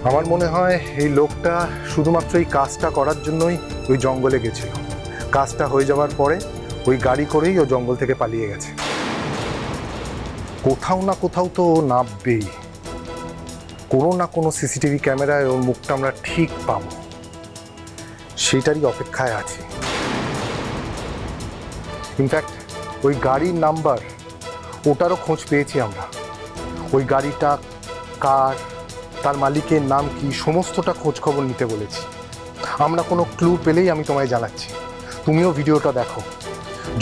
আমার মনে হয় এই লোকটা শুধুমাত্র এই কাজটা করার জন্যই ওই জঙ্গলে গেছিল। কাজটা হয়ে যাওয়ার পরে ওই গাড়ি করেই ও জঙ্গল থেকে পালিয়ে গেছে। কোথাও না কোথাও তো ও নামবেই, কোনো না কোনো সিসিটিভি ক্যামেরায় ওর মুখটা আমরা ঠিক পাবো, সেটারই অপেক্ষায় আছি। ইনফ্যাক্ট ওই গাড়ির নাম্বার, ওটারও খোঁজ পেয়েছি আমরা। ওই গাড়িটা কার, তার মালিকের নাম কি, সমস্তটা খোঁজ খবর নিতে বলেছি। আমরা কোনো ক্লু পেলেই আমি তোমায় জানাচ্ছি। তুমিও ভিডিওটা দেখো,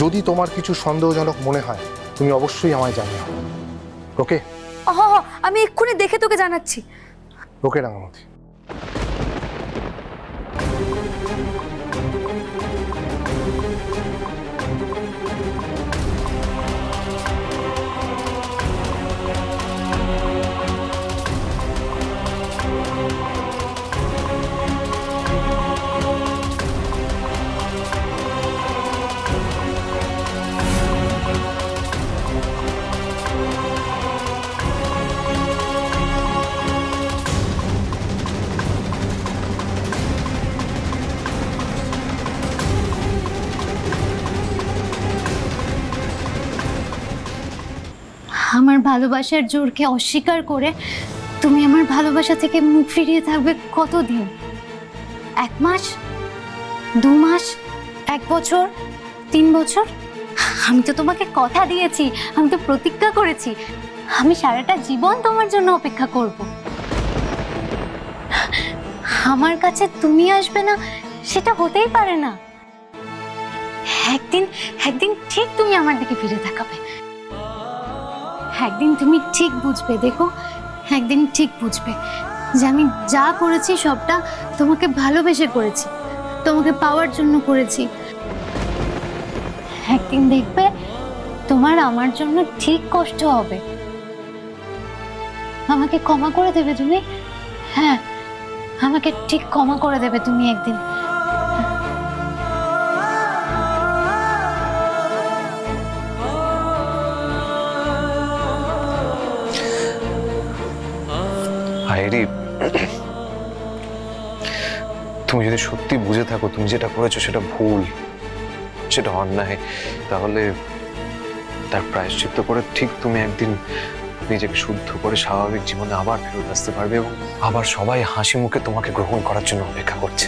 যদি তোমার কিছু সন্দেহজনক মনে হয় তুমি অবশ্যই আমায় জানিও। ওকে? আমি এক্ষুনি দেখে তোকে জানাচ্ছি। ওকে রাঙামতি। আমার ভালোবাসার জোরকে অস্বীকার করে তুমি আমার ভালোবাসা থেকে মুখ ফিরিয়ে থাকবে কতদিন? 1 মাস, 2 মাস, 1 বছর, 3 বছর? আমি তো তোমাকে কথা দিয়েছি, আমি তো প্রতিজ্ঞা করেছি আমি সারাটা জীবন তোমার জন্য অপেক্ষা করব। আমার কাছে তুমি আসবে না সেটা হতেই পারে না। একদিন ঠিক তুমি আমার দিকে ফিরে তাকাবে। একদিন তুমি ঠিক বুঝবে, দেখো একদিন ঠিক বুঝবে যে আমি যা করেছি সবটা তোমাকে ভালোবেসে করেছি, তোমাকে পাওয়ার জন্য করেছি। একদিন দেখবে তোমার আমার জন্য ঠিক কষ্ট হবে। আমাকে ক্ষমা করে দেবে তুমি? হ্যাঁ, আমাকে ঠিক ক্ষমা করে দেবে তুমি একদিন। আইরি, তুমি যদি সত্যি বুঝে থাকো তুমি যেটা করেছো সেটা ভুল, সেটা অন্যায়, তাহলে তার প্রায়শ্চিত্ত করে ঠিক তুমি একদিন নিজেকে শুদ্ধ করে স্বাভাবিক জীবনে আবার ফেরত আসতে পারবে এবং আবার সবাই হাসি মুখে তোমাকে গ্রহণ করার জন্য অপেক্ষা করছে।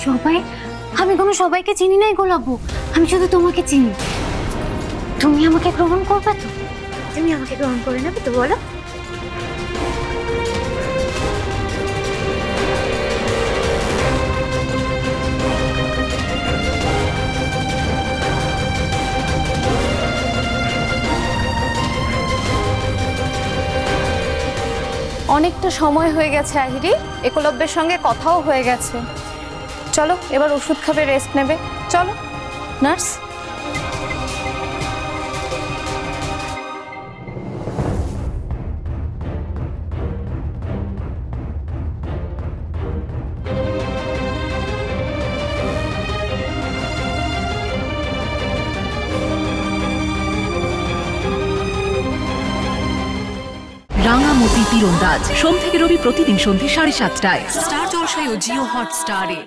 সবাই? আমি কোনো সবাইকে চিনি নাই গোলাপু, আমি শুধু তোমাকে চিনি। তুমি আমাকে গ্রহণ করবে তো? তুমি আমাকে গ্রহণ করে নেবে তো, বলো? অনেকটা সময় হয়ে গেছে আহিরি, একলব্যের সঙ্গে কথাও হয়ে গেছে। চলো এবার ওষুধ খাবে, রেস্ট নেবে। চলো নার্স। রাঙামতি তীরন্দাজ সোম থেকে রবি প্রতিদিন সন্ধ্যে 7:30টায় স্টার জলসায় ও জিও হটস্টারে।